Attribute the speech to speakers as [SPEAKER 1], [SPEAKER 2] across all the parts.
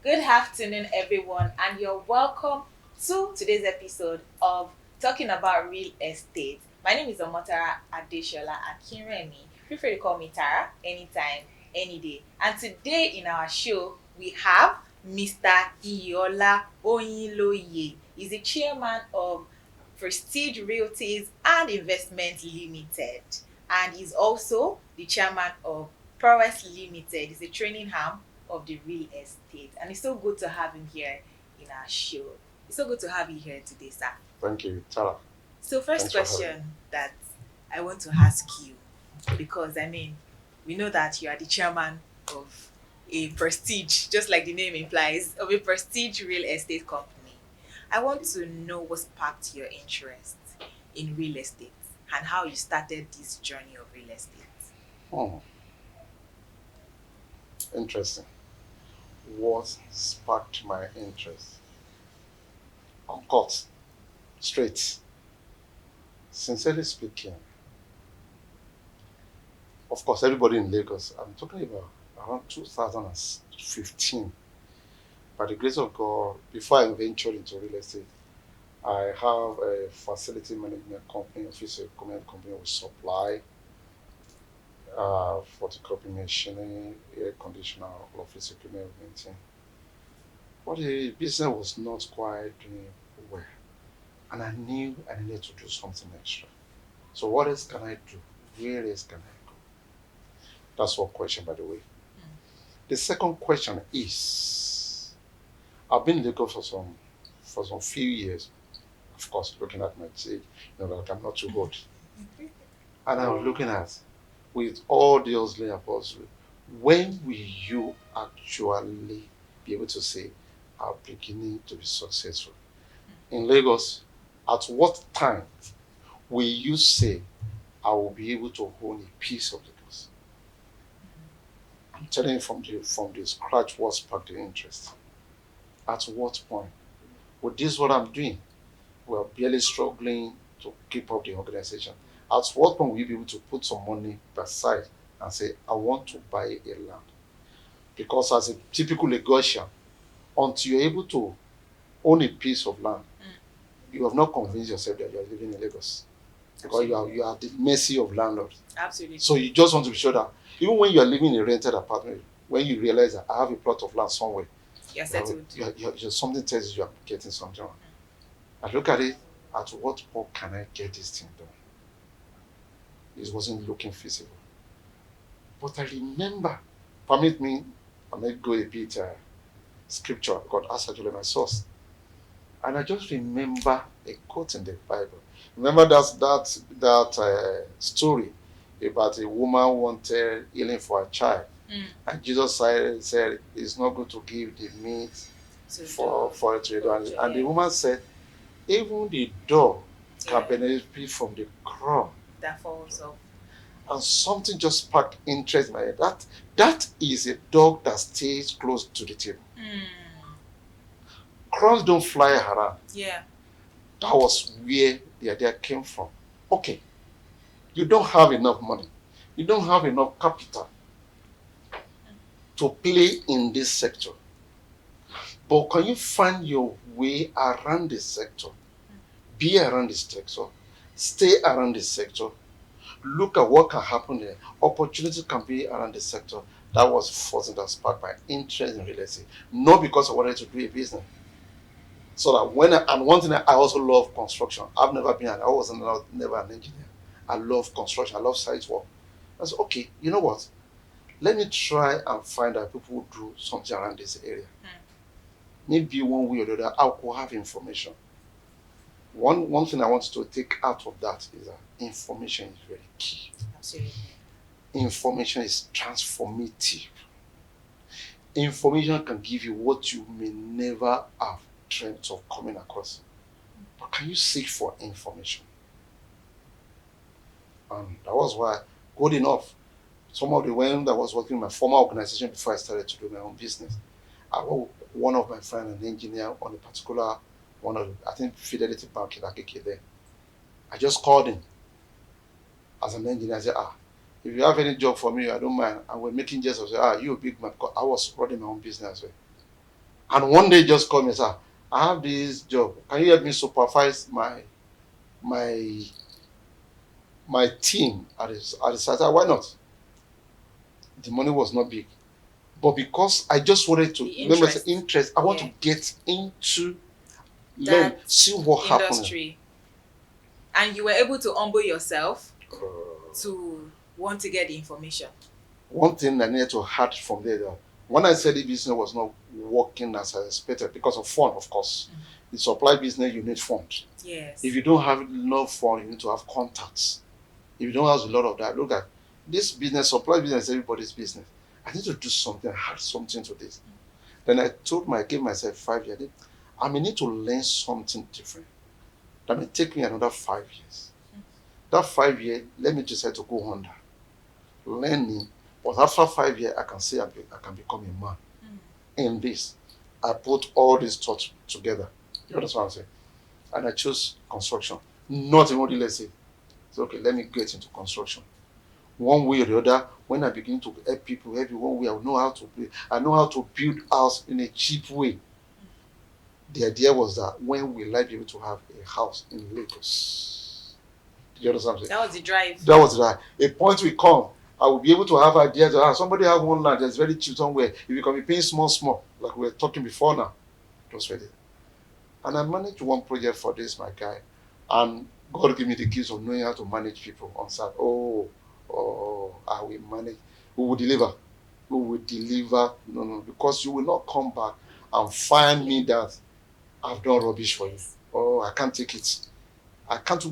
[SPEAKER 1] Good afternoon, everyone, and you're welcome to today's episode of Talking About Real Estate. My name is Omotara Adeshola Akinremi. Feel free to call me Tara anytime, any day. And today in our show, we have Mr. Iola Oyinloye. He's the chairman of Prestige Realties and Investment Limited. And he's also the chairman of Prowess Limited. It's a training arm of the real estate. And it's so good to have him here in our show. It's so good to have you here today, sir.
[SPEAKER 2] Thank you, Tara.
[SPEAKER 1] So, first
[SPEAKER 2] Thanks for having me.
[SPEAKER 1] question that I want to ask you, because we know that you are the chairman of a prestige, just like the name implies, of a prestige real estate company. I want to know what sparked your interest in real estate and how you started this journey of real estate.
[SPEAKER 2] Hmm, interesting. What sparked my interest? Uncut, straight. Sincerely speaking, of course, everybody in Lagos, I'm talking about around 2015. By the grace of God, before I ventured into real estate, I have a facility management company, office equipment company with supply, photocopy machinery, air conditioner, office equipment maintain. But the business was not quite doing well. And I knew I needed to do something extra. So what else can I do? Where else can I go? That's one question, by the way. The second question is, I've been in Lagos for some few years. Of course, looking at my age, like I'm not too old. And I was looking at, with all the hustling and bustle, when will you actually be able to say, I'm beginning to be successful? In Lagos, at what time will you say, I will be able to own a piece of Lagos? I'm telling you from the scratch what sparked the interest. At what point? Well, this is what I'm doing. We're barely struggling to keep up the organization. At what point will you be able to put some money aside and say, I want to buy a land? Because as a typical Lagosian, until you're able to own a piece of land, you have not convinced yourself that you are living in Lagos. Because you are at the mercy of landlords.
[SPEAKER 1] Absolutely.
[SPEAKER 2] So you just want to be sure that even when you are living in a rented apartment, when you realize that I have a plot of land somewhere,
[SPEAKER 1] You're settled.
[SPEAKER 2] something tells you are getting something wrong. I look at it, at what point can I get this thing done? It wasn't looking feasible. But I remember, permit me, I may go a bit scripture, God asked actually my source. And I just remember a quote in the Bible. Remember that story about a woman wanted healing for a child. And Jesus said it's not good to give the meat for it to do. And the woman said, even the dog can benefit from the crumb
[SPEAKER 1] that falls off.
[SPEAKER 2] And something just sparked interest in my head. That is a dog that stays close to the table. Crumbs don't fly around.
[SPEAKER 1] Yeah.
[SPEAKER 2] That was where the idea came from. Okay, you don't have enough money. You don't have enough capital to play in this sector. But can you find your way around this sector? Be around this sector. Stay around this sector. Look at what can happen there. Opportunity can be around the sector. That was first that sparked my interest in real estate. Not because I wanted to do a business. So that and one thing I also love construction. I was never an engineer. I love construction. I love site work. I said, okay, you know what? Let me try and find out people who do something around this area. Maybe one way or the other, I could have information. One thing I want to take out of that is that information is very key.
[SPEAKER 1] Absolutely.
[SPEAKER 2] Information is transformative. Information can give you what you may never have dreamt of coming across. But can you seek for information? And that was why, good enough, some of the when I was working in my former organization before I started to do my own business, one of my friends, an engineer on a particular one of I think Fidelity Bank in Akeke there. I just called him as an engineer. I said, if you have any job for me, I don't mind. And we're making jest of say, you a big man, because I was running my own business as well. And one day just called me, sir, I have this job. Can you help me supervise my my team at the site? Why not? The money was not big. But because I just wanted to
[SPEAKER 1] The
[SPEAKER 2] remember the
[SPEAKER 1] interest.
[SPEAKER 2] interest, I want
[SPEAKER 1] Yeah.
[SPEAKER 2] to get into learn,
[SPEAKER 1] That
[SPEAKER 2] see what happened.
[SPEAKER 1] industry. And you were able to humble yourself
[SPEAKER 2] Uh,
[SPEAKER 1] to want to get the information.
[SPEAKER 2] One thing I needed to add from there, that when I said the business was not working as I expected because of fund, of course. The supply business, you need funds. If
[SPEAKER 1] Yes.
[SPEAKER 2] you don't have enough fund, you need to have contacts. If you don't have a lot of that, look at this business, supply business, is everybody's business. I need to do something, add something to this. Then I gave myself 5 years. I may need to learn something different. That may take me another 5 years. That 5 years, let me decide to go under learning. But after 5 years, I can say I can become a man in this. I put all these thoughts together. You understand what I'm saying? And I chose construction, not even real estate. So okay, let me get into construction. One way or the other, when I begin to help people, every one way, I know how to play. I know how to build house in a cheap way. The idea was that when will I be able to have a house in Lagos? Do you understand what I'm saying?
[SPEAKER 1] That was the drive.
[SPEAKER 2] That was that. A point will come. I will be able to have ideas. Somebody have one land that's very cheap somewhere. If you can be paying small, like we were talking before now, just ready. And I managed one project for this, my guy. And God gave me the gifts of knowing how to manage people on site. I will manage. We will deliver. We will deliver. No, because you will not come back and find me that I've done rubbish for you.
[SPEAKER 1] Yes.
[SPEAKER 2] Oh, I can't take it. I can't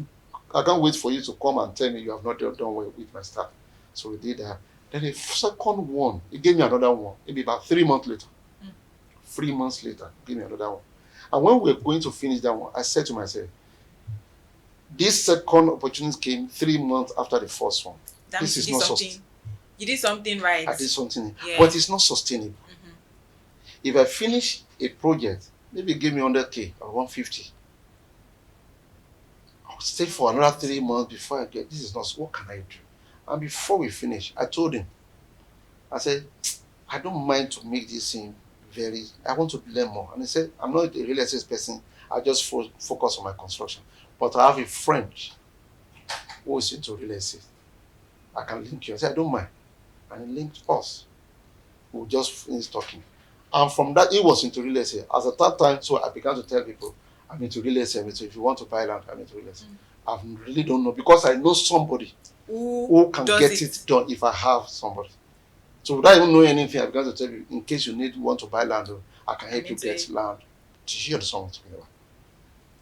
[SPEAKER 2] I can't wait for you to come and tell me you have not done well with my staff. So we did that. Then the second one, he gave me another one. Maybe about 3 months later. 3 months later, he gave me another one. And when we were going to finish that one, I said to myself, this second opportunity came 3 months after the first one.
[SPEAKER 1] That
[SPEAKER 2] This
[SPEAKER 1] means
[SPEAKER 2] is not
[SPEAKER 1] something. You did something right.
[SPEAKER 2] I did something,
[SPEAKER 1] Yeah.
[SPEAKER 2] but it's not sustainable. If I finish a project, maybe give me 100K or 150. I'll stay for another 3 months before I get this. Is not what can I do? And before we finish, I told him, I said, I don't mind to make this thing I want to learn more. And he said, I'm not a real estate person. I just focus on my construction. But I have a friend who is into real estate. I can link you. I said, I don't mind. And he linked us. We just finished talking. And from that, he was into real estate. As at that time, so I began to tell people, I'm into real estate. So if you want to buy land, I'm into real estate. I really don't know because I know somebody who can get it done if I have somebody. So without even knowing anything, I began to tell you, in case you want to buy land, I can help you get land. Do you understand what I'm talking about?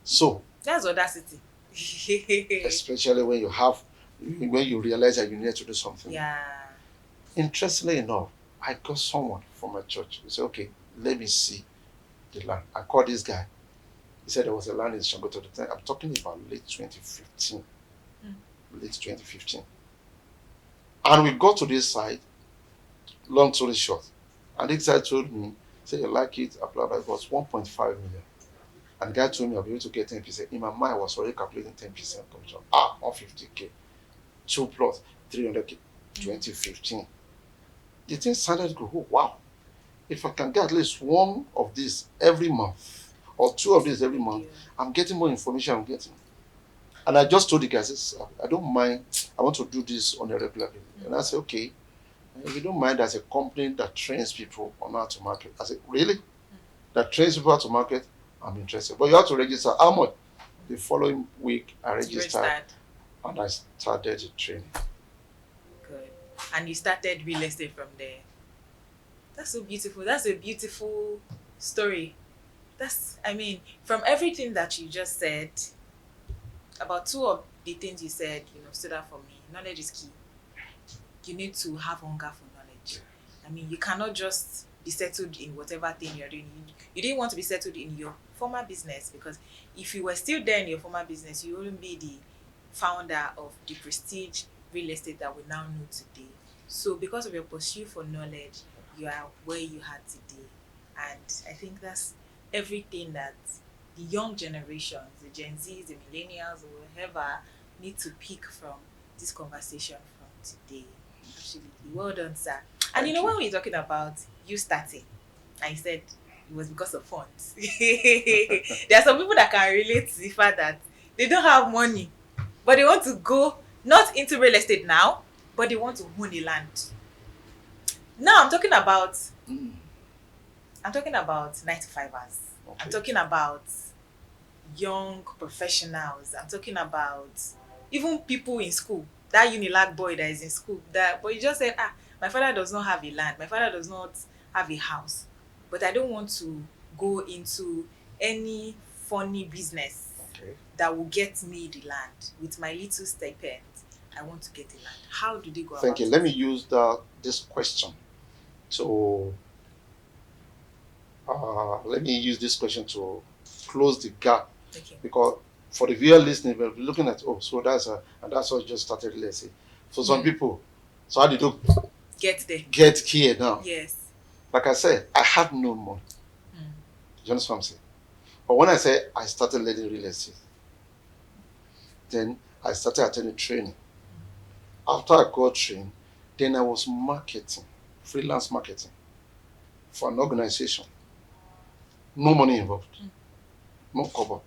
[SPEAKER 2] So
[SPEAKER 1] that's audacity.
[SPEAKER 2] Especially when you realize that you need to do something.
[SPEAKER 1] Yeah.
[SPEAKER 2] Interestingly enough, I got someone from my church. He said, okay, let me see the land. I called this guy. He said there was a land in Shangoto. I'm talking about late 2015. Late 2015. And we got to this site, long story short. And this guy told me, say you like it, blah, blah, it was 1.5 million. And the guy told me I'll be able to get 10%. In my mind, I was already calculating 10% commission. 150K. 2 plus 300K. 2015. The thing sounded good. Oh, wow. If I can get at least one of these every month, or two of these every month, I'm getting more information I'm getting. And I just told the guys, I don't mind. I want to do this on a regular basis. And I said, okay, if you don't mind, there's a company that trains people on how to market. I said, really? That trains people how to market? I'm interested. But you have to register. How much? The following week, I registered. And I started the training.
[SPEAKER 1] Good. And you started real estate from there. That's so beautiful. That's a beautiful story. From everything that you just said, about two of the things you said, stood out for me. Knowledge is key. You need to have hunger for knowledge. You cannot just be settled in whatever thing you're doing. You didn't want to be settled in your former business, because if you were still there in your former business, you wouldn't be the founder of the prestige real estate that we now know today. So because of your pursuit for knowledge, you are where you are today. And I think that's everything that the young generations, the Gen Zs, the millennials, or whoever, need to pick from this conversation from today. Absolutely. Well done, sir. And when we're talking about you starting, I said it was because of funds. There are some people that can relate to the fact that they don't have money, but they want to go not into real estate now, but they want to own a land. Now
[SPEAKER 2] Mm.
[SPEAKER 1] I'm talking about 9 to 5ers. I'm
[SPEAKER 2] Okay.
[SPEAKER 1] talking about young professionals. I'm talking about even people in school. That Unilag boy that is in school. But he just said, my father does not have a land. My father does not have a house. But I don't want to go into any funny business
[SPEAKER 2] Okay.
[SPEAKER 1] that will get me the land. With my little stipend, I want to get the land. How do they go
[SPEAKER 2] Thank
[SPEAKER 1] about
[SPEAKER 2] you.
[SPEAKER 1] it?
[SPEAKER 2] Let me use this question to let me use this question to close the gap,
[SPEAKER 1] Okay.
[SPEAKER 2] because for the viewer listening, we're looking at, oh, so and that's what just started. Let's say for some people, so how did you
[SPEAKER 1] Get there.
[SPEAKER 2] get here now?
[SPEAKER 1] Yes.
[SPEAKER 2] Like I said, I had no money.
[SPEAKER 1] Mm.
[SPEAKER 2] You understand what I'm saying? But when I say I started learning real estate, then I started attending training. After I got trained, then I was marketing, freelance marketing for an organization. No money involved, no cover.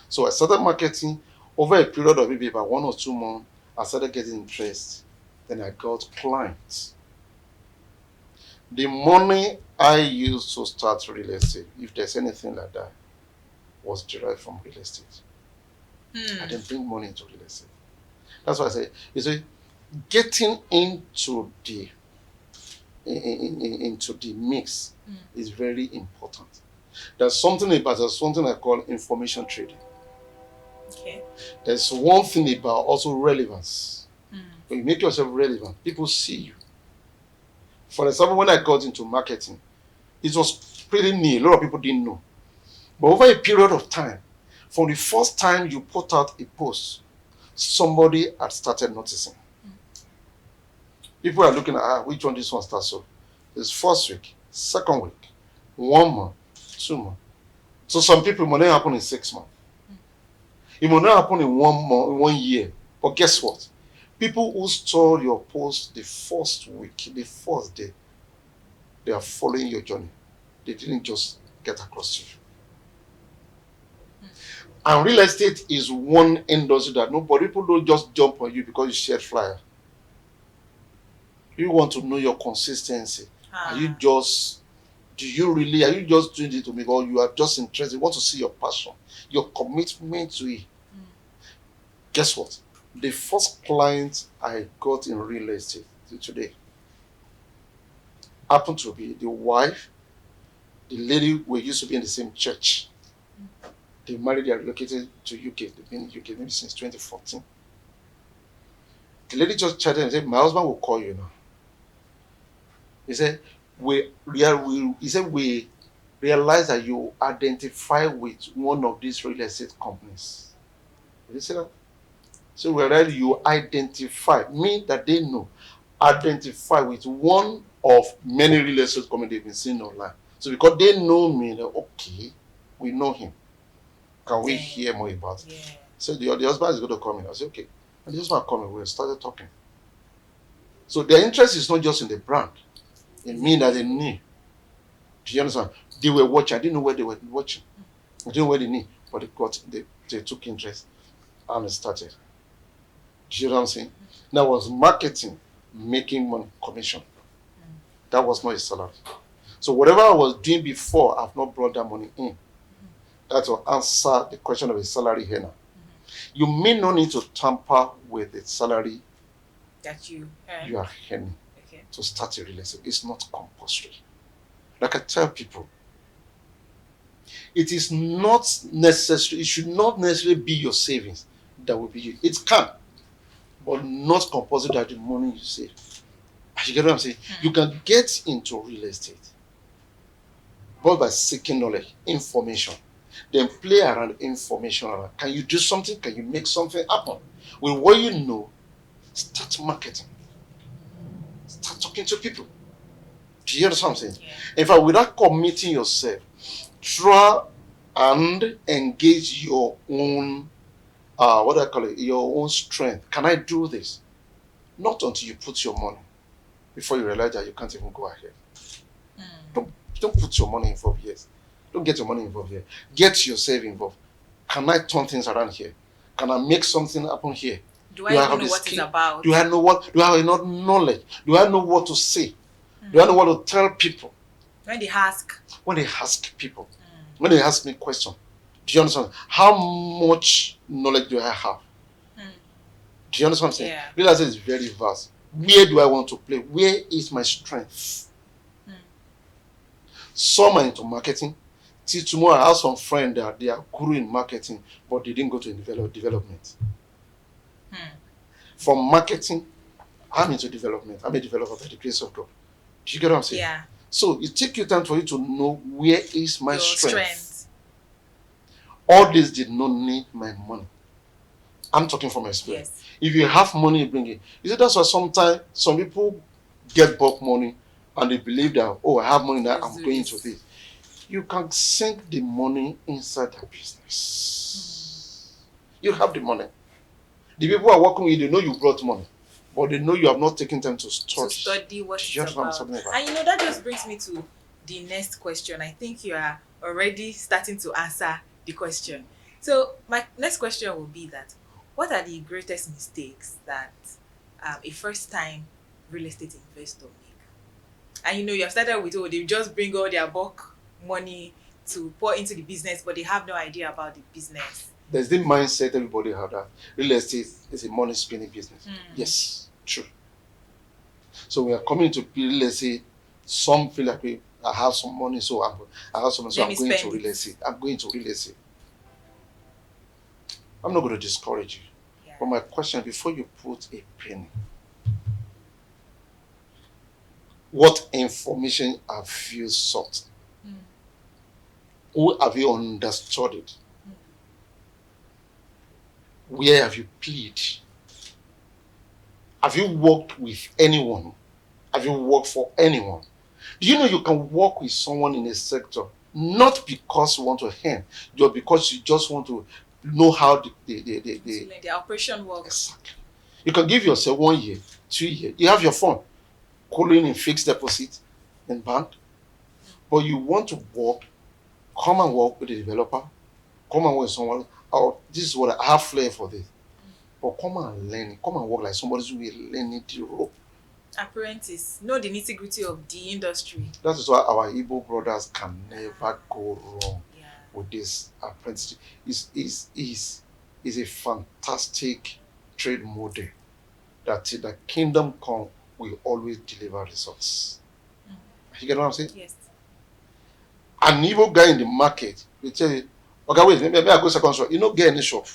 [SPEAKER 2] So I started marketing over a period of maybe about 1 or 2 months. I started getting interest. Then I got clients. The money I used to start real estate, if there's anything like that, was derived from real estate. I didn't bring money into real estate. That's why I say, you see, getting into the mix is very important. There's something I call information trading.
[SPEAKER 1] Okay.
[SPEAKER 2] There's one thing about also relevance. When you make yourself relevant, people see you. For example, when I got into marketing, it was pretty new. A lot of people didn't know. But over a period of time, from the first time you put out a post, somebody had started noticing. People are looking at which one this one starts off. It's first week, second week, 1 month, 2 months. So some people it may not happen in 6 months. It may not happen in 1 month, 1 year. But guess what? People who saw your post the first week, the first day, they are following your journey. They didn't just get across to you. And real estate is one industry that people don't just jump on you because you shared flyer. You want to know your consistency. Are you just doing it to me, or you are just interested? You want to see your passion, your commitment to it. Guess what? The first client I got in real estate today happened to be the wife, the lady we used to be in the same church. They married, they are relocated to UK. They've been in UK maybe since 2014. The lady just chatted and said, my husband will call you now. He said, we realize that you identify with one of these real estate companies. Did you see that? So whereas you identify, mean that they know, identify with one of many real estate companies they've been seeing online. So because they know me, they're okay, we know him. Can we hear more about it? Yeah. So the husband is going to come in. I said, okay. And the husband come in, we started talking. So their interest is not just in the brand. It means that they knew. Do you understand? They were watching. I didn't know where they were watching. I didn't know where they knew. But they took interest and it started. Do you know what I'm saying? That was marketing, making money, commission. That was not a salary. So whatever I was doing before, I've not brought that money in. That will answer the question of a salary here now. You may not need to tamper with the salary
[SPEAKER 1] that you
[SPEAKER 2] are earning to start a real estate. It's not compulsory. Like I tell people, it is not necessary. It should not necessarily be your savings that will be you. It can, but not compulsory that the money you save. You get what I'm saying? You can get into real estate, but by seeking knowledge, information, then play around information. Can you do something? Can you make something happen? With what you know, start marketing. Start talking to people. Do you understand what I'm saying? Yeah. In fact, without committing yourself, try and engage your own, your own strength. Can I do this? Not until you put your money before you realize that you can't even go ahead. Don't put your money involved here. Don't get your money involved here. Get yourself involved. Can I turn things around here? Can I make something happen here?
[SPEAKER 1] Do
[SPEAKER 2] Do
[SPEAKER 1] I
[SPEAKER 2] I
[SPEAKER 1] even
[SPEAKER 2] have
[SPEAKER 1] know
[SPEAKER 2] the
[SPEAKER 1] what it's
[SPEAKER 2] skill?
[SPEAKER 1] about?
[SPEAKER 2] Do I know what? Do I have enough knowledge? Do I know what to say? Do I know what to tell people
[SPEAKER 1] When they ask.
[SPEAKER 2] when they ask people? When they ask me question, do you understand? How much knowledge do I have? Do you understand what I'm saying?
[SPEAKER 1] Yeah.
[SPEAKER 2] Real estate is very vast. Where do I want to play? Where is my strength? Some are into marketing. Till tomorrow, I have some friends that they are guru in marketing, but they didn't go to development. From marketing, I'm into development. I'm a developer by the grace of God. Do you get what I'm saying?
[SPEAKER 1] Yeah.
[SPEAKER 2] So it takes you time for you to know where is my
[SPEAKER 1] Your
[SPEAKER 2] strength. All this did not need my money. I'm talking from experience.
[SPEAKER 1] Yes.
[SPEAKER 2] If you have money, you bring it. You see, that's why sometimes some people get bulk money and they believe that, oh, I have money now,
[SPEAKER 1] Let's
[SPEAKER 2] I'm
[SPEAKER 1] do
[SPEAKER 2] going
[SPEAKER 1] this.
[SPEAKER 2] to this. You can sink the money inside the business. You have the money. The people who are working with you, they know you brought money, but they know you have not taken time to study.
[SPEAKER 1] To study what
[SPEAKER 2] Do you
[SPEAKER 1] it's
[SPEAKER 2] understand
[SPEAKER 1] about.
[SPEAKER 2] what I'm
[SPEAKER 1] And that just brings me to the next question. I think you are already starting to answer the question. So my next question will be that what are the greatest mistakes that a first-time real estate investor make? And you have started with, they just bring all their bulk money to pour into the business, but they have no idea about the business.
[SPEAKER 2] There's the mindset everybody have that real estate is a money spinning business. Yes, true. So we are coming to real estate. Some feel like I have some money, so I have some money, so I'm going to real estate. I'm going to real estate. I'm not going to discourage you.
[SPEAKER 1] Yeah.
[SPEAKER 2] But my question, before you put a penny, what information have you sought? Who have you understood it? Where have you pleaded? Have you worked with anyone? Have you worked for anyone? Do you know you can work with someone in a sector not because you want to earn, but because you just want to know how
[SPEAKER 1] the operation works.
[SPEAKER 2] Exactly. You can give yourself 1 year, 2 years. You have your phone calling in fixed deposit in bank, but you want to work. Come and work with the developer. Come and work with someone. Oh, this is what I have flair for this. But come and learn it. Come and work like somebody who is learning the rope.
[SPEAKER 1] Apprentice, know the nitty-gritty of the industry.
[SPEAKER 2] That is why our Igbo brothers can never go wrong with this apprenticeship. Is a fantastic trade model that till the kingdom come will always deliver results. You get what I'm saying?
[SPEAKER 1] Yes.
[SPEAKER 2] An evil guy in the market will tell you, okay, wait, maybe I go second shop. You not get any shop.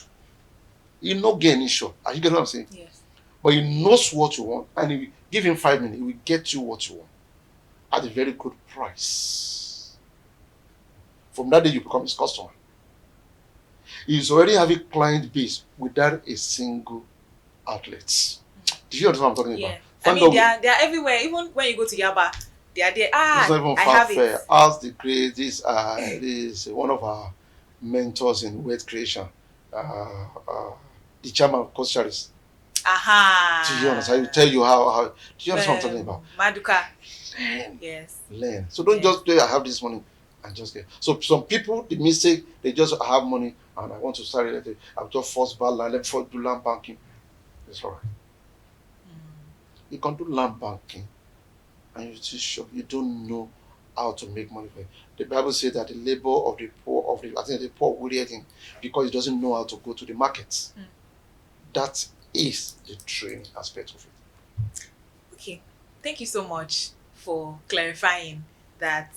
[SPEAKER 2] You not get any shop. You get what I'm saying?
[SPEAKER 1] Yes.
[SPEAKER 2] But he knows what you want, and if you give him 5 minutes, he will get you what you want at a very good price. From that day, you become his customer. He's already having client base without a single outlet. Do you understand what I'm talking about?
[SPEAKER 1] I mean, they are everywhere. Even when you go to Yaba, they are there.
[SPEAKER 2] It's not even
[SPEAKER 1] I have
[SPEAKER 2] fair.
[SPEAKER 1] it.
[SPEAKER 2] Ask the great. This is one of our mentors in wealth creation. The chairman of Costaris. Do you understand? I will tell you how. Do you understand what I'm talking about?
[SPEAKER 1] Maduka.
[SPEAKER 2] Learn.
[SPEAKER 1] Yes.
[SPEAKER 2] Learn. So don't just say I have this money and just get. So some people, the mistake, they just have money and I want to start it. I'll just first buy land. Let me first do land banking. It's all right. You can do land banking and you're too sure you don't know how to make money for it. The Bible says that the labor of the poor the poor will eat because he doesn't know how to go to the markets. That is the training aspect of it.
[SPEAKER 1] Okay. Thank you so much for clarifying that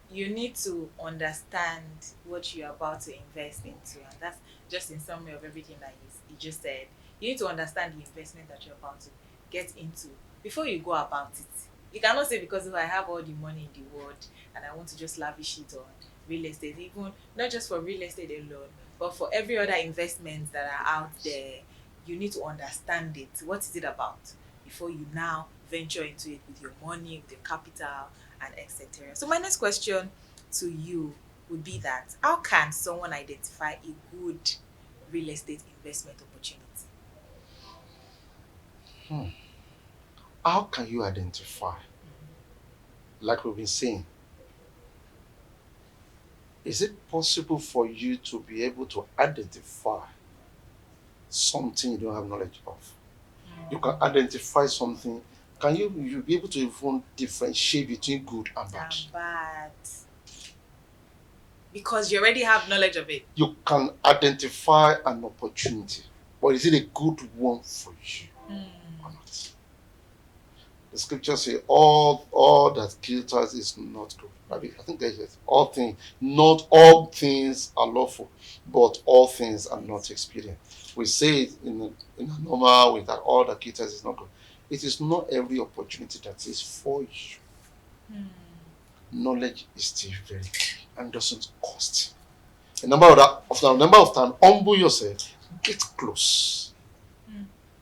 [SPEAKER 1] you need to understand what you're about to invest into, and that's just in summary of everything that you just said. You need to understand the investment that you're about to get into before you go about it. You cannot say because if I have all the money in the world and I want to just lavish it on real estate, even not just for real estate alone, but for every other investment that are out there, you need to understand it. What is it about before you now venture into it with your money, with your capital, and etc. So my next question to you would be that how can someone identify a good real estate investment opportunity?
[SPEAKER 2] How can you identify? Like we've been saying, Is it possible for you to be able to identify something you don't have knowledge of? You can identify something. Can you be able to even differentiate between good and bad?
[SPEAKER 1] And bad. Because you already have knowledge of it.
[SPEAKER 2] You can identify an opportunity, but is it a good one for you or not? The scriptures say all that kills us is not good. I think there's all things, not all things are lawful, but all things are not experienced. We say it in a normal way that all that kills us is not good. It is not every opportunity that is for you. Knowledge is still very key and doesn't cost. A number of times, humble yourself, get close,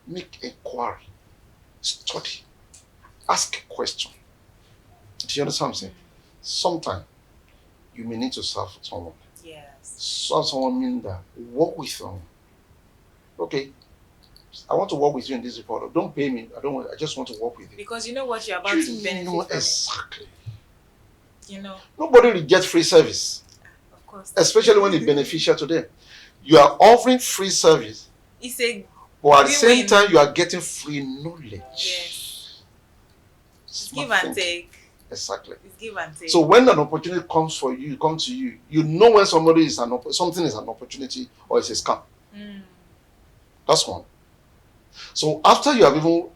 [SPEAKER 2] make inquiry, study, ask a question. Do you understand what I'm saying? Sometimes you may need to serve someone.
[SPEAKER 1] Yes.
[SPEAKER 2] Serve someone means that work with someone. Okay, I want to work with you in this report. Don't pay me. I just want to work with you.
[SPEAKER 1] Because you know what you're about to benefit from.
[SPEAKER 2] Exactly.
[SPEAKER 1] You know.
[SPEAKER 2] Nobody rejects free service.
[SPEAKER 1] Of course.
[SPEAKER 2] Especially when it's beneficial to them. You are offering free service.
[SPEAKER 1] It's a
[SPEAKER 2] but at the same time, you are getting free knowledge.
[SPEAKER 1] Yes. It's give and take.
[SPEAKER 2] Exactly.
[SPEAKER 1] It's give and take.
[SPEAKER 2] So when an opportunity comes to you, you know when something is an opportunity or it's a scam. That's one. So after you have even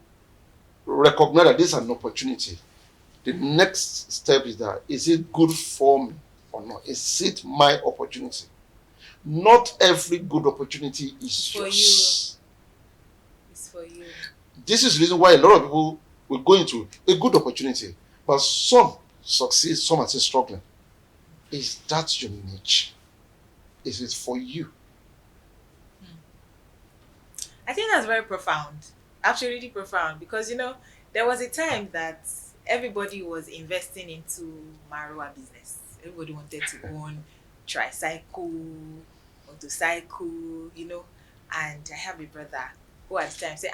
[SPEAKER 2] recognized that this is an opportunity, the next step is that, is it good for me or not? Is it my opportunity? Not every good opportunity is
[SPEAKER 1] for
[SPEAKER 2] yours.
[SPEAKER 1] You. It's for you.
[SPEAKER 2] This is the reason why a lot of people will go into a good opportunity, but some succeed, some are still struggling. Is that your niche? Is it for you?
[SPEAKER 1] I think that's very profound. Absolutely profound. Because, you know, there was a time that everybody was investing into marijuana business. Everybody wanted to own tricycle, motorcycle, you know. And I have a brother who at the time said,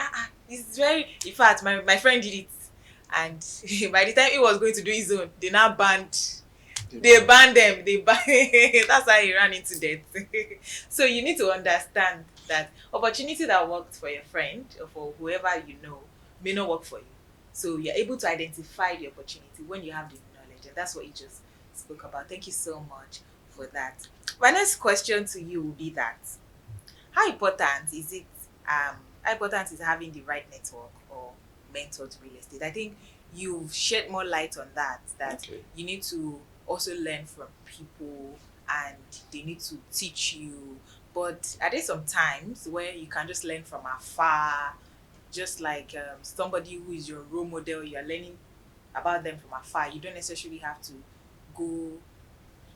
[SPEAKER 1] it's very... In fact, my friend did it. And by the time he was going to do his own, they now banned... They banned them. That's how he ran into debt. So you need to understand that opportunity that worked for your friend or for whoever you know may not work for you. So you're able to identify the opportunity when you have the knowledge. And that's what you just spoke about. Thank you so much for that. My next question to you will be that, how important is having the right network or mentor to real estate? I think you've shed more light on that okay. You need to also learn from people and they need to teach you. But are there some times where you can just learn from afar, just like somebody who is your role model, you're learning about them from afar? You don't necessarily have to go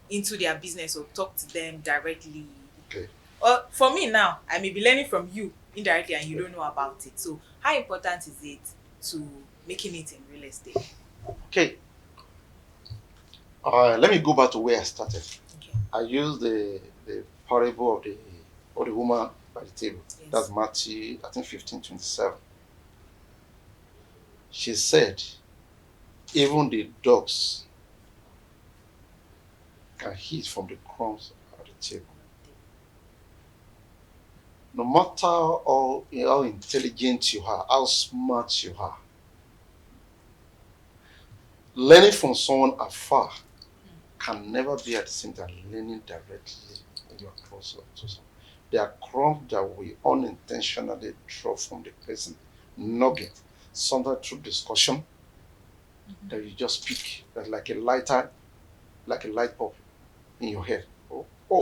[SPEAKER 1] into their business or talk to them directly.
[SPEAKER 2] Okay.
[SPEAKER 1] Or for me now, I may be learning from you indirectly and you don't know about it. So how important is it to making it in real estate?
[SPEAKER 2] Okay. Let me go back to where I started.
[SPEAKER 1] Okay.
[SPEAKER 2] I used the parable of the woman by the table.
[SPEAKER 1] Yes.
[SPEAKER 2] That's Matthew, I think 15:27. She said, even the dogs can eat from the crumbs at the table. No matter how intelligent you are, how smart you are, learning from someone afar can never be at the same time learning directly when you are closer to someone. There are crumbs that we unintentionally draw from the person nugget, sometimes through discussion that you just pick, that's like a light bulb in your head. Oh.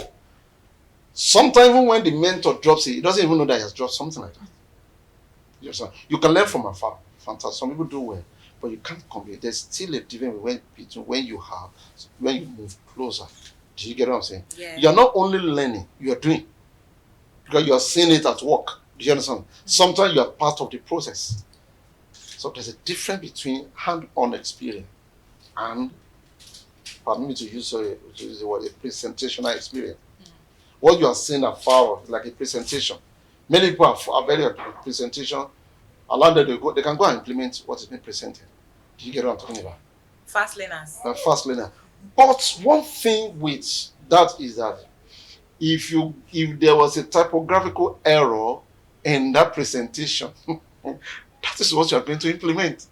[SPEAKER 2] Sometimes even when the mentor drops it, he doesn't even know that he has dropped something like that. You can learn from afar. Fantastic. Some people do well, but you can't compare. There's still a difference between when you move closer. Do you get what I'm saying?
[SPEAKER 1] Yeah.
[SPEAKER 2] You're not only learning, you are doing. Because you are seeing it at work. Do you understand? Sometimes you are part of the process. So there's a difference between hand-on experience and, pardon me to use the word, a presentational experience. What you are seeing afar is like a presentation. Many people are very good at presentation. Allow them to they can go and implement what is being presented. Do you get what I'm talking about?
[SPEAKER 1] Fast learners.
[SPEAKER 2] Fast learner. But one thing with That is that if there was a typographical error in that presentation, that is what you are going to implement.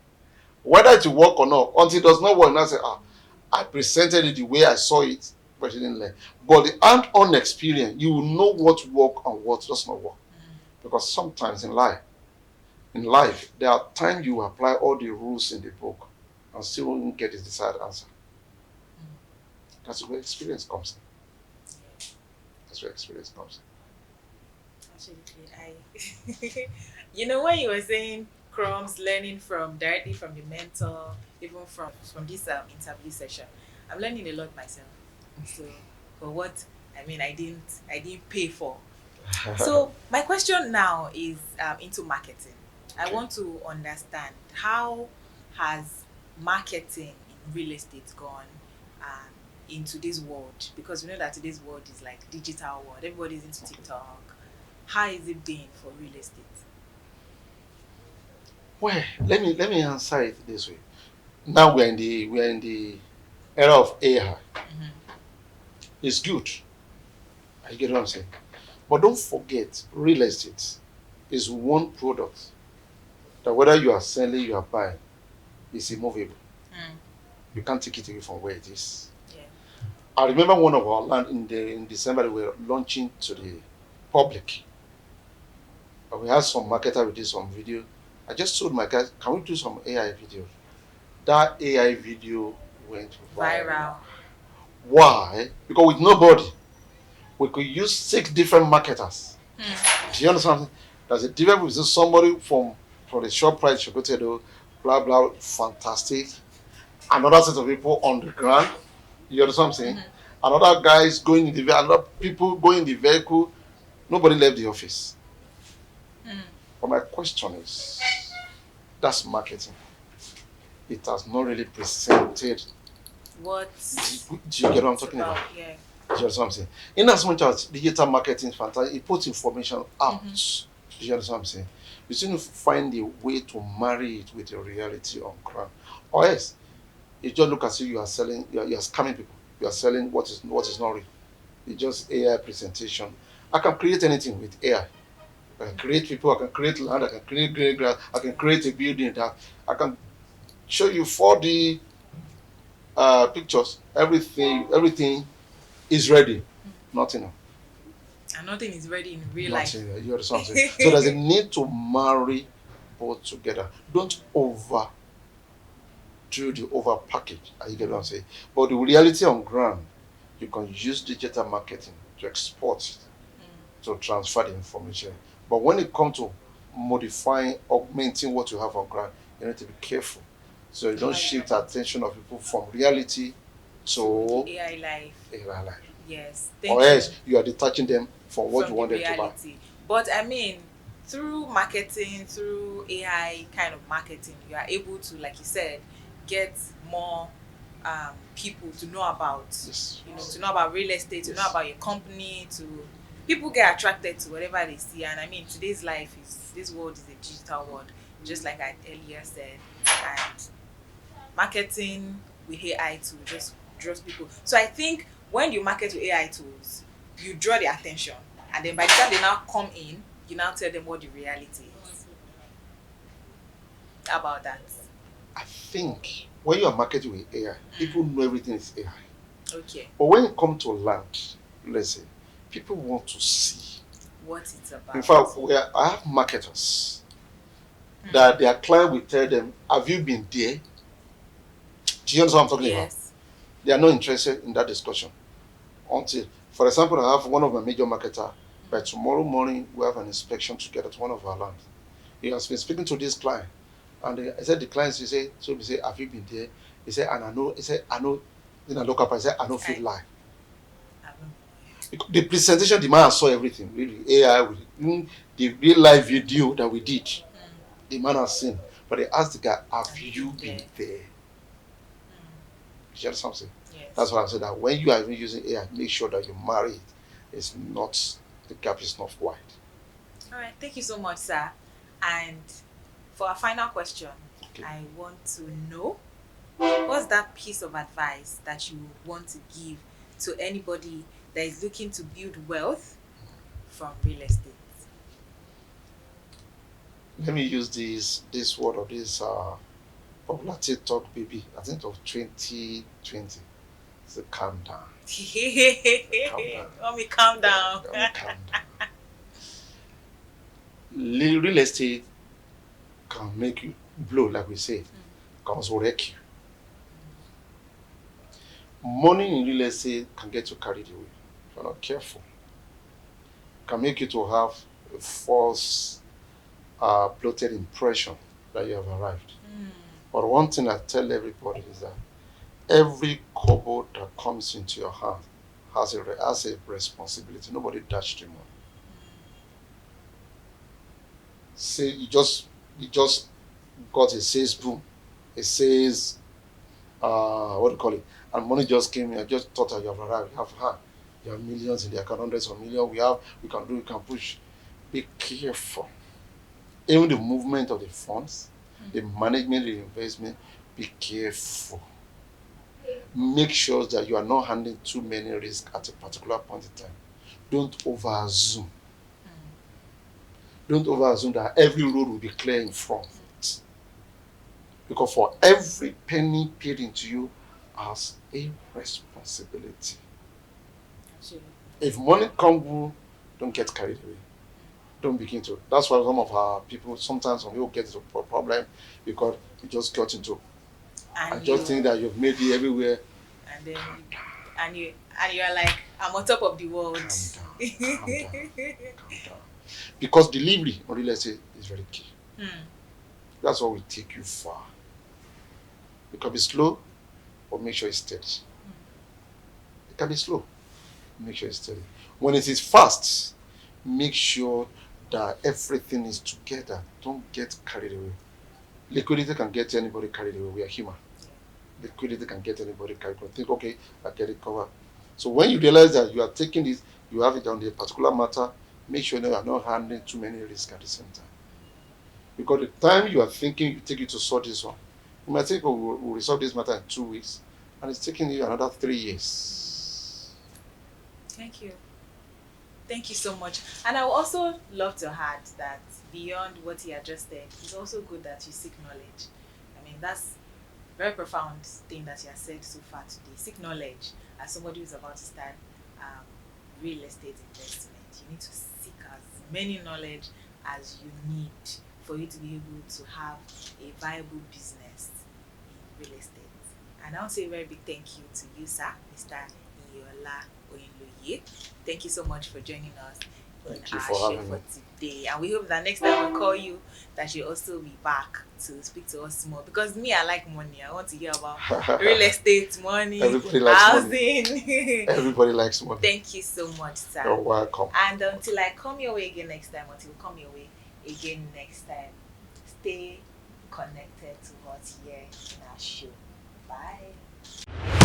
[SPEAKER 2] Whether it will work or not, until it does not work, now say, I presented it the way I saw it, but it didn't learn. But the hand-on experience, you will know what works and what does not work. Because sometimes in life, there are times you apply all the rules in the book and still won't get the desired answer. That's where experience comes in. That's where experience comes
[SPEAKER 1] Absolutely. When you were saying crumbs, learning from directly from the mentor, even from this interview session, I'm learning a lot myself. So for what I didn't pay for.
[SPEAKER 2] in.
[SPEAKER 1] So my question now is into marketing. I
[SPEAKER 2] Okay.
[SPEAKER 1] want to understand how has marketing in real estate gone in today's world, because we know that today's world is like digital world. Everybody's into TikTok. How is it been for real estate?
[SPEAKER 2] Well, let me answer it this way. Now we're in the era of AI.
[SPEAKER 1] Mm-hmm.
[SPEAKER 2] It's good. I get what I'm saying. But don't forget, real estate is one product that whether you are selling, you are buying, is immovable.
[SPEAKER 1] Mm.
[SPEAKER 2] You can't take it away from where it is.
[SPEAKER 1] Yeah.
[SPEAKER 2] I remember one of our land in December we were launching to the public. And we had some marketer, we did some video. I just told my guys, can we do some AI video? That AI video went viral.
[SPEAKER 1] Viral.
[SPEAKER 2] Why? Because with nobody, we could use 6 different marketers.
[SPEAKER 1] Mm.
[SPEAKER 2] Do you understand? There's a difference with somebody from the shop price, Shokotedo, blah blah, fantastic. Another set of people on the ground. You understand what I'm saying?
[SPEAKER 1] Mm-hmm.
[SPEAKER 2] Another guys going in the vehicle, another people going in the vehicle. Nobody left the office.
[SPEAKER 1] Mm.
[SPEAKER 2] But my question is, that's marketing. It has not really presented.
[SPEAKER 1] What
[SPEAKER 2] Do you get what I'm
[SPEAKER 1] it's
[SPEAKER 2] talking
[SPEAKER 1] about?
[SPEAKER 2] about?
[SPEAKER 1] Yeah.
[SPEAKER 2] Do you understand what I'm saying? In as much as digital marketing is fantastic, it puts information out.
[SPEAKER 1] Mm-hmm.
[SPEAKER 2] Do you understand what I'm saying? You still need to find a way to marry it with the reality on ground. Or else, it just look as if you are selling, you are scamming people. You are selling what is not real. It's just AI presentation. I can create anything with AI. I can create people, I can create land, I can create green grass, I can create a building that I can show you 4D pictures. Everything is ready. Nothing.
[SPEAKER 1] And nothing is ready in real life.
[SPEAKER 2] Nothing. You understand what I'm saying? So there's a need to marry both together. Don't overdo the over package. You get what I'm saying? But the reality on ground, you can use digital marketing to export it, to transfer the information. But when it comes to modifying, augmenting what you have on ground, you need to be careful. So you don't shift the attention of people from reality
[SPEAKER 1] To
[SPEAKER 2] to
[SPEAKER 1] the AI life.
[SPEAKER 2] AI life.
[SPEAKER 1] Yes.
[SPEAKER 2] Or
[SPEAKER 1] Thank you.
[SPEAKER 2] else you are detaching them from what
[SPEAKER 1] From
[SPEAKER 2] you
[SPEAKER 1] the
[SPEAKER 2] want them to buy.
[SPEAKER 1] reality. But through marketing, through AI kind of marketing, you are able to, like you said, get more people to know about,
[SPEAKER 2] Yes.
[SPEAKER 1] to know about real estate, to know
[SPEAKER 2] Yes.
[SPEAKER 1] about your company, to people get attracted to whatever they see. And this world is a digital world, just like I earlier said. And marketing with AI to just draws people. So I think when you market with AI tools, you draw their attention, and then by the time they now come in, you now tell them what the reality is. How about that?
[SPEAKER 2] I think when you are marketing with AI, people know everything is AI.
[SPEAKER 1] Okay.
[SPEAKER 2] But when it comes to land, let's say, people want to see.
[SPEAKER 1] What it's about.
[SPEAKER 2] In fact, I have marketers that their client will tell them, have you been there? Do you understand what I'm talking about?
[SPEAKER 1] Yes.
[SPEAKER 2] They are not interested in that discussion. Until, for example, I have one of my major marketer. By tomorrow morning, we have an inspection together to one of our lands. He has been speaking to this client. And I said, the client, he said, have you been there? He said, and I know, then I look up and say, I don't feel like. The presentation, the man saw everything, really, AI, the real life video that we did, the man has seen. But they asked the guy, have you been there? You understand something?
[SPEAKER 1] Yes.
[SPEAKER 2] That's why I said that when you are even using AI, make sure that you marry it. It's not, the gap is not wide.
[SPEAKER 1] All right. Thank you so much, sir. And for our final question,
[SPEAKER 2] Okay.
[SPEAKER 1] I want to know, what's that piece of advice that you want to give to anybody that is looking to build wealth from real estate?
[SPEAKER 2] Let me use this word or this popular TikTok baby. I think of 2020. It's a calm down. Calm down.
[SPEAKER 1] Want me calm down?
[SPEAKER 2] Calm down. Real estate can make you blow, like we say, can also wreck you. Money in real estate can get you carried away if you're not careful. Can make you to have a false, bloated impression that you have arrived. But one thing I tell everybody is that every kobo that comes into your hand has a responsibility. Nobody dashed you money. Say you just got a sales boom, a sales what do you call it, and money just came in. I just thought that you have arrived. You have millions in the account, hundreds of millions. We can push. Be careful. Even the movement of the funds, the management, the investment. Be careful. Make sure that you are not handling too many risks at a particular point in time. Don't over assume. Don't over assume that every road will be clear in front. Because for every penny paid into you has a responsibility.
[SPEAKER 1] Absolutely.
[SPEAKER 2] If money comes, don't get carried away. Don't begin to. That's why some of our people, sometimes some people get into a problem because you just got into. I just think that you've made it everywhere.
[SPEAKER 1] And then you are like, I'm on top of the world.
[SPEAKER 2] Calm down. Because delivery on real estate is very key. That's what will take you far. It can be slow, but make sure it's steady. It can be slow, make sure it's steady. When it is fast, make sure that everything is together. Don't get carried away. Liquidity can get anybody carried away. We are human. Liquidity can get anybody carried away. Think, okay, I get it covered. So when you realize that you are taking this, you have it on the particular matter, make sure that you are not handling too many risks at the same time. Because the time you are thinking you take it to sort this one, you might think, oh, we'll resolve this matter in 2 weeks, and it's taking you another 3 years.
[SPEAKER 1] Thank you. Thank you so much. And I would also love to add that beyond what he had just said, it's also good that you seek knowledge. I mean, that's a very profound thing that you have said so far today. Seek knowledge as somebody who's about to start real estate investment. You need to seek as many knowledge as you need for you to be able to have a viable business in real estate. And I want to say a very big thank you to you, sir, Mr. Iyola Oyinloye. Thank you so much for joining us
[SPEAKER 2] Thank
[SPEAKER 1] in
[SPEAKER 2] you
[SPEAKER 1] our
[SPEAKER 2] for
[SPEAKER 1] show
[SPEAKER 2] having
[SPEAKER 1] for
[SPEAKER 2] me.
[SPEAKER 1] today. And we hope that next time we call you, that you'll also be back to speak to us more. Because me, I like money. I want to hear about real estate, money,
[SPEAKER 2] Everybody likes
[SPEAKER 1] housing.
[SPEAKER 2] money. Everybody likes money.
[SPEAKER 1] Thank you so much, sir.
[SPEAKER 2] You're welcome.
[SPEAKER 1] And until I come your way again next time, until we come your way again next time, stay connected to us here in our show. Bye.